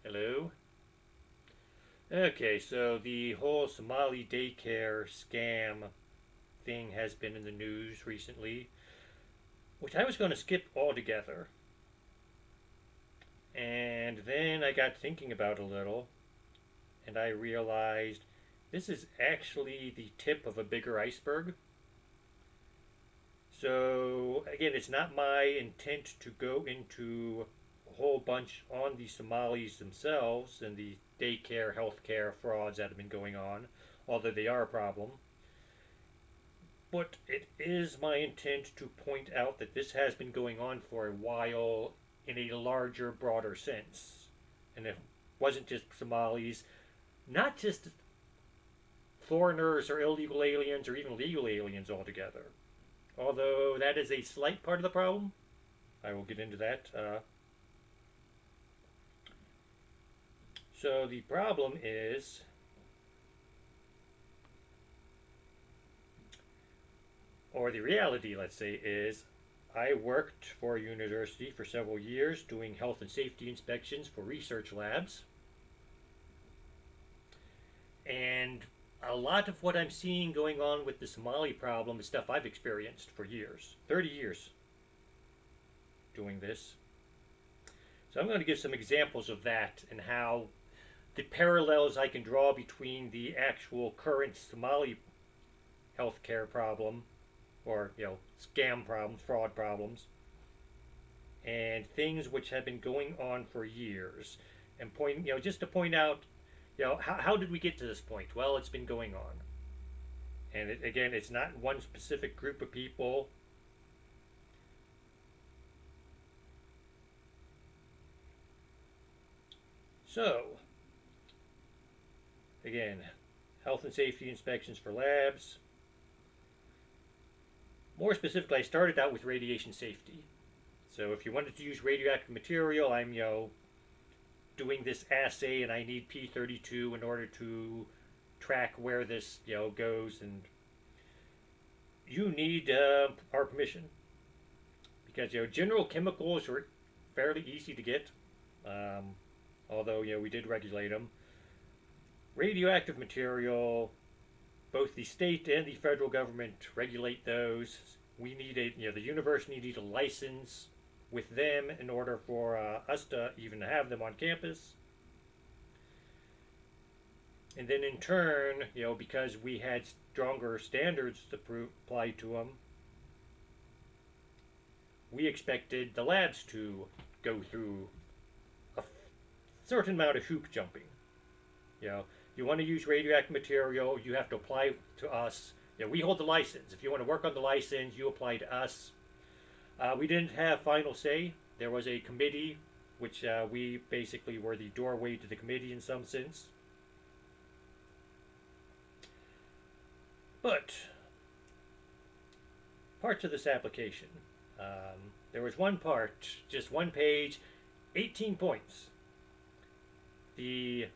Hello. Okay, so the whole Somali daycare scam thing has been in the news recently, which I was going to skip altogether. And then I got thinking about it a little, and I realized this is actually the tip of a bigger iceberg. So, again, it's not my intent to go into a whole bunch on the Somalis themselves and the daycare, healthcare frauds that have been going on, although they are a problem. But it is my intent to point out that this has been going on for a while in a larger, broader sense. And it wasn't just Somalis, not just foreigners or illegal aliens or even legal aliens altogether. Although that is a slight part of the problem. I will get into that. So the problem is, or the reality, let's say, is I worked for a university for several years doing health and safety inspections for research labs. And a lot of what I'm seeing going on with the Somali problem is stuff I've experienced for years 30 years doing this. So I'm going to give some examples of that and how the parallels I can draw between the actual current Somali healthcare problem or scam problems, fraud problems, and things which have been going on for years. And just to point out, how did we get to this point? Well, it's been going on, and again, it's not one specific group of people. So, again, health and safety inspections for labs. More specifically, I started out with radiation safety. So if you wanted to use radioactive material, I'm doing this assay, and I need P32 in order to track where this goes, and you need our permission because general chemicals are fairly easy to get, although we did regulate them. Radioactive material, both the state and the federal government regulate those. We need the university needs a license with them in order for us to even have them on campus. And then in turn, because we had stronger standards to apply to them, we expected the labs to go through a certain amount of hoop jumping. You want to use radioactive material, you have to apply to us. We hold the license. If you want to work on the license, you apply to us. We didn't have final say. There was a committee, which we basically were the doorway to the committee in some sense. But parts of this application, there was one part, just one page, 18 points. The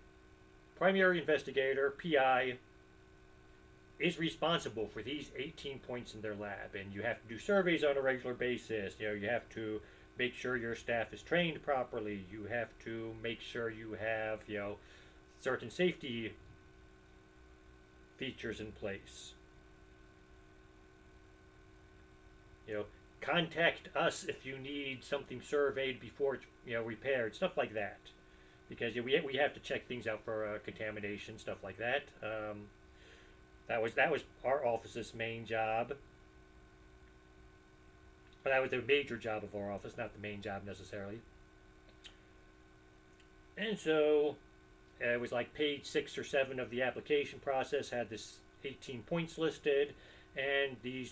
primary investigator, PI, is responsible for these 18 points in their lab, and you have to do surveys on a regular basis. You have to make sure your staff is trained properly. You have to make sure you have certain safety features in place. Contact us if you need something surveyed before it's repaired, stuff like that, because we have to check things out for contamination, stuff like that. That was our office's main job. But that was the major job of our office, not the main job necessarily. And so it was like page 6 or 7 of the application process had this 18 points listed, and the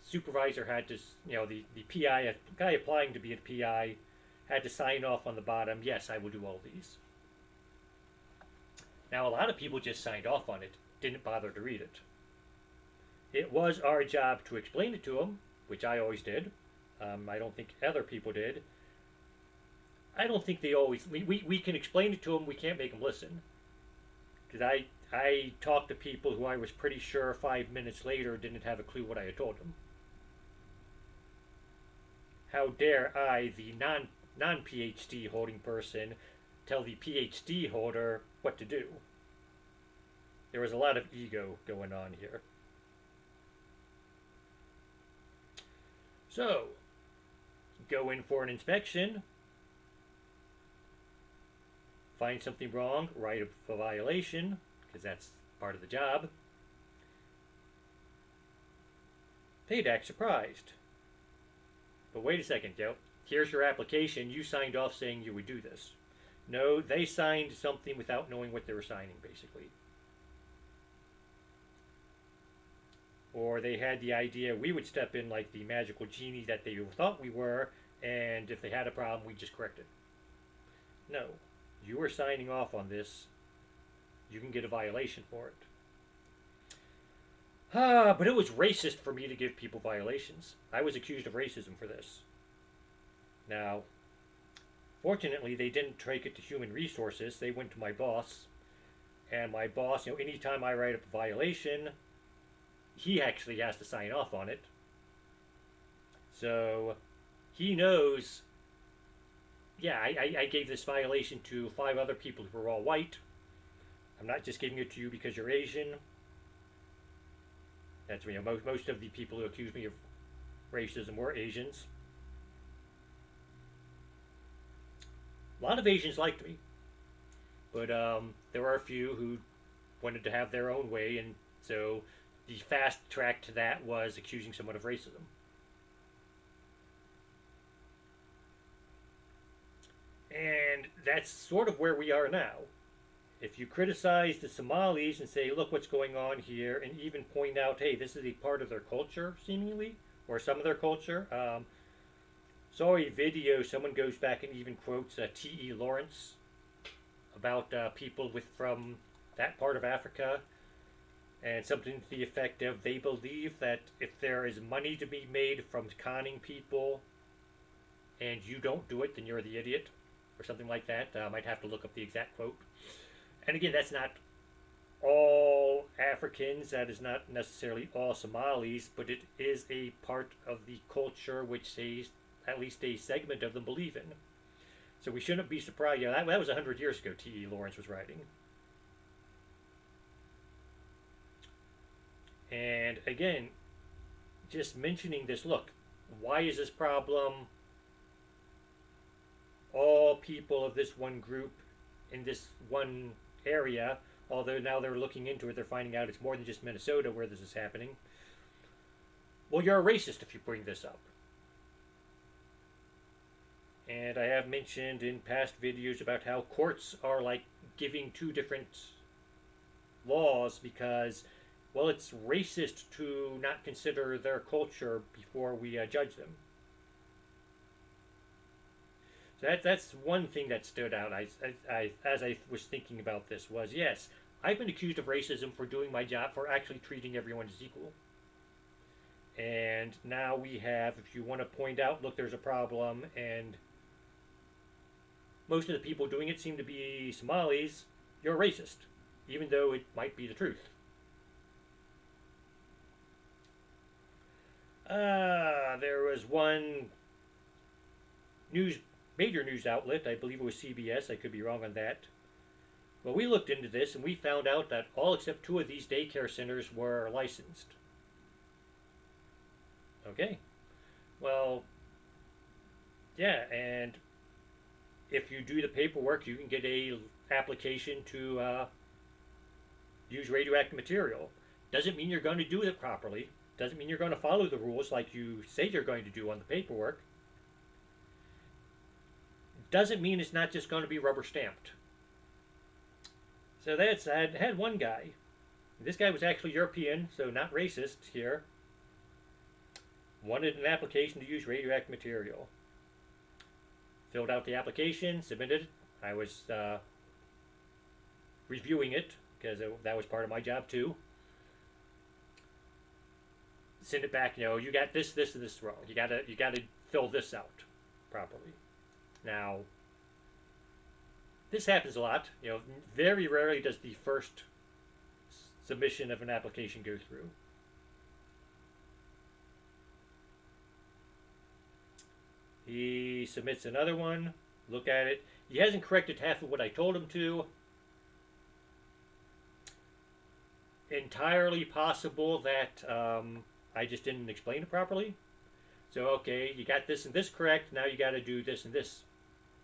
supervisor had to, the PI, the guy applying to be a PI, had to sign off on the bottom, yes, I will do all these. Now, a lot of people just signed off on it, didn't bother to read it. It was our job to explain it to them, which I always did. I don't think other people did. I don't think they always. We can explain it to them. We can't make them listen. Because I talked to people who I was pretty sure 5 minutes later didn't have a clue what I had told them. How dare I, the non PhD holding person, tell the PhD holder what to do. There was a lot of ego going on here. So, go in for an inspection, find something wrong, write a violation, because that's part of the job. They'd act surprised. But wait a second, Joe. Here's your application. You signed off saying you would do this. No, they signed something without knowing what they were signing, basically. Or they had the idea we would step in like the magical genie that they thought we were, and if they had a problem, we'd just correct it. No, you were signing off on this. You can get a violation for it. But it was racist for me to give people violations. I was accused of racism for this. Now, fortunately, they didn't take it to human resources. They went to my boss. And my boss, anytime I write up a violation, he actually has to sign off on it. So, he knows, yeah, I gave this violation to 5 other people who were all white. I'm not just giving it to you because you're Asian. That's most of the people who accuse me of racism were Asians. A lot of Asians liked me, but there were a few who wanted to have their own way, and so the fast track to that was accusing someone of racism. And that's sort of where we are now. If you criticize the Somalis and say, look what's going on here, and even point out, hey, this is a part of their culture, seemingly, or some of their culture. Saw a video, someone goes back and even quotes T.E. Lawrence about people from that part of Africa, and something to the effect of they believe that if there is money to be made from conning people and you don't do it, then you're the idiot, or something like that. I might have to look up the exact quote. And again, that's not all Africans, that is not necessarily all Somalis, but it is a part of the culture which at least a segment of them believe in. So we shouldn't be surprised. That was 100 years ago T.E. Lawrence was writing. And again, just mentioning this, look, why is this problem all people of this one group in this one area, although now they're looking into it, they're finding out it's more than just Minnesota where this is happening. Well, you're a racist if you bring this up. And I have mentioned in past videos about how courts are like giving 2 different laws because, well, it's racist to not consider their culture before we judge them. So that's one thing that stood out. As I was thinking about this was, yes, I've been accused of racism for doing my job, for actually treating everyone as equal. And now we have, if you want to point out, look, there's a problem, and most of the people doing it seem to be Somalis, you're a racist, even though it might be the truth. There was one major news outlet, I believe it was CBS, I could be wrong on that. Well, we looked into this and we found out that all except 2 of these daycare centers were licensed. Okay. Well, yeah, and if you do the paperwork, you can get a application to use radioactive material. Doesn't mean you're going to do it properly. Doesn't mean you're going to follow the rules like you say you're going to do on the paperwork. Doesn't mean it's not just going to be rubber stamped. So I had one guy. This guy was actually European, so not racist here. Wanted an application to use radioactive material. Filled out the application, submitted it. I was reviewing it because that was part of my job too. Send it back. You got this, and this wrong. You gotta fill this out properly. Now, this happens a lot. Very rarely does the first submission of an application go through. He submits another one. look at it. He hasn't corrected half of what I told him to. Entirely possible that I just didn't explain it properly. So, okay, you got this and this correct. Now you got to do this and this.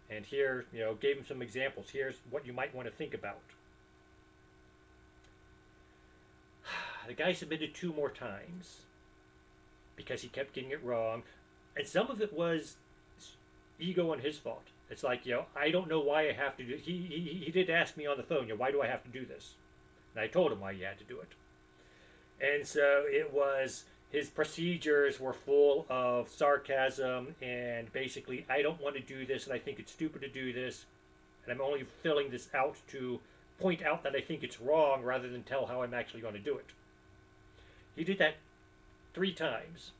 And here, gave him some examples. Here's what you might want to think about. The guy submitted 2 more times because he kept getting it wrong. And some of it was ego on his fault. It's like, I don't know why I have to do it. He did ask me on the phone, why do I have to do this? And I told him why he had to do it. And so it was, his procedures were full of sarcasm and basically, I don't want to do this and I think it's stupid to do this. And I'm only filling this out to point out that I think it's wrong rather than tell how I'm actually going to do it. He did that 3 times.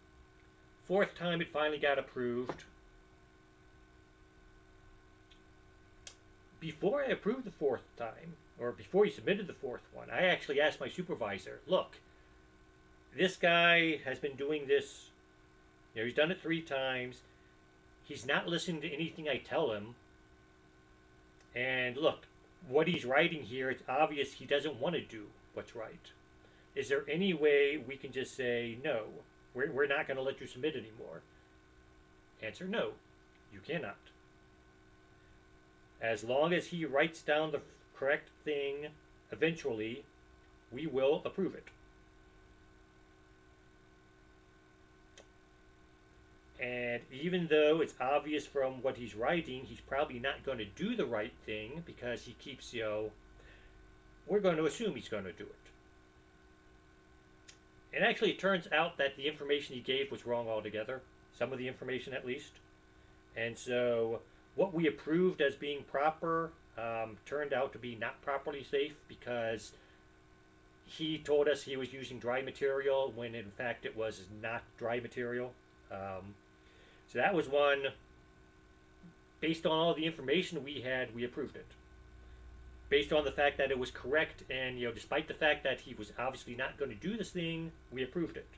4th time it finally got approved. Before I approved the 4th time, or before he submitted the 4th one, I actually asked my supervisor, look, this guy has been doing this, he's done it 3 times. He's not listening to anything I tell him. And look, what he's writing here, it's obvious he doesn't want to do what's right. Is there any way we can just say, no, we're not going to let you submit anymore? Answer, no, you cannot. As long as he writes down the correct thing, eventually, we will approve it. And even though it's obvious from what he's writing, he's probably not going to do the right thing because he keeps, we're going to assume he's going to do it. And actually, it turns out that the information he gave was wrong altogether. Some of the information, at least. And so, what we approved as being proper turned out to be not properly safe because he told us he was using dry material when in fact it was not dry material. So that was one. Based on all the information we had, we approved it. Based on the fact that it was correct and, despite the fact that he was obviously not going to do this thing, we approved it.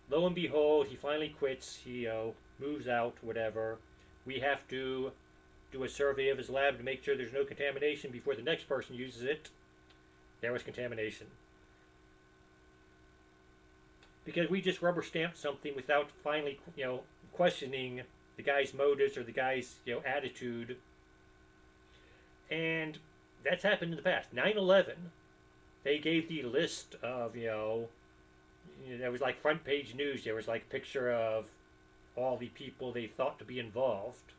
Lo and behold, he finally quits. He moves out, whatever. We have to do a survey of his lab to make sure there's no contamination before the next person uses it. There was contamination. Because we just rubber stamped something without finally, questioning the guy's motives or the guy's, attitude. And that's happened in the past. 9/11, they gave the list of, there was like front page news. There was like a picture of all the people they thought to be involved.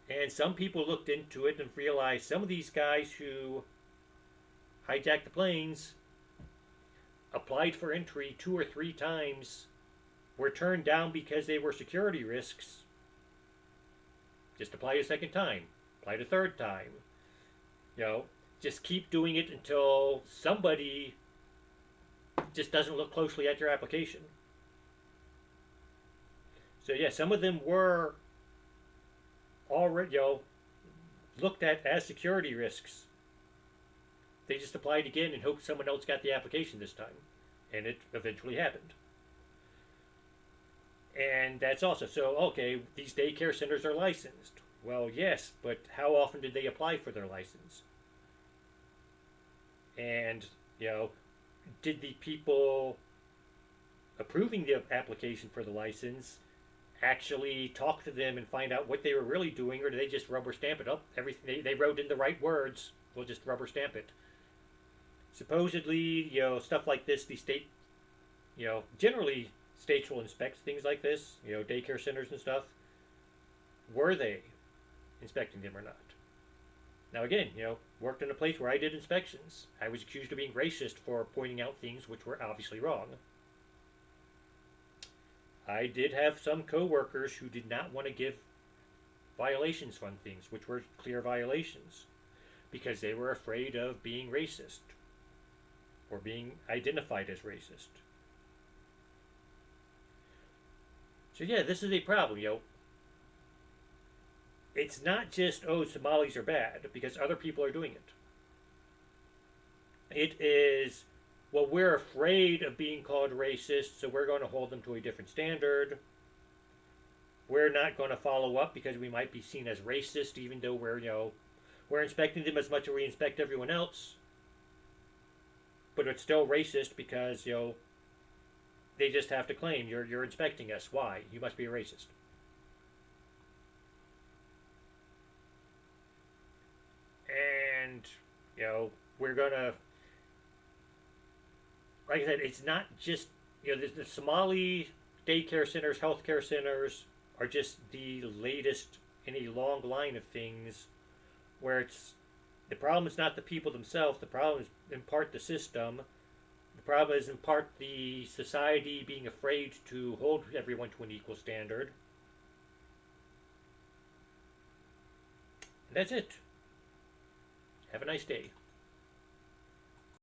And some people looked into it and realized some of these guys who hijacked the planes applied for entry 2 or 3 times, were turned down because they were security risks. Just apply a 2nd time, apply a 3rd time. Just keep doing it until somebody just doesn't look closely at your application. So yeah, some of them were already, looked at as security risks. They just applied again and hoped someone else got the application this time. And it eventually happened. And that's also, so, okay, these daycare centers are licensed. Well, yes, but how often did they apply for their license? And, did the people approving the application for the license actually talk to them and find out what they were really doing, or did they just rubber stamp it up? Everything they wrote in the right words, we'll just rubber stamp it. Supposedly, stuff like this, the state, generally states will inspect things like this, daycare centers and stuff. Were they inspecting them or not? Now again, worked in a place where I did inspections. I was accused of being racist for pointing out things which were obviously wrong. I did have some co-workers who did not want to give violations on things, which were clear violations, because they were afraid of being racist or being identified as racist. So yeah, this is a problem, It's not just, Somalis are bad, because other people are doing it. It is, well, we're afraid of being called racist, so we're going to hold them to a different standard. we're not going to follow up because we might be seen as racist, even though we're inspecting them as much as we inspect everyone else. But it's still racist because they just have to claim you're inspecting us. Why? You must be a racist. And we're gonna, like I said, it's not just the Somali daycare centers, healthcare centers are just the latest in a long line of things where the problem is not the people themselves. The problem is in part the system. The problem is in part the society being afraid to hold everyone to an equal standard. And that's it. Have a nice day.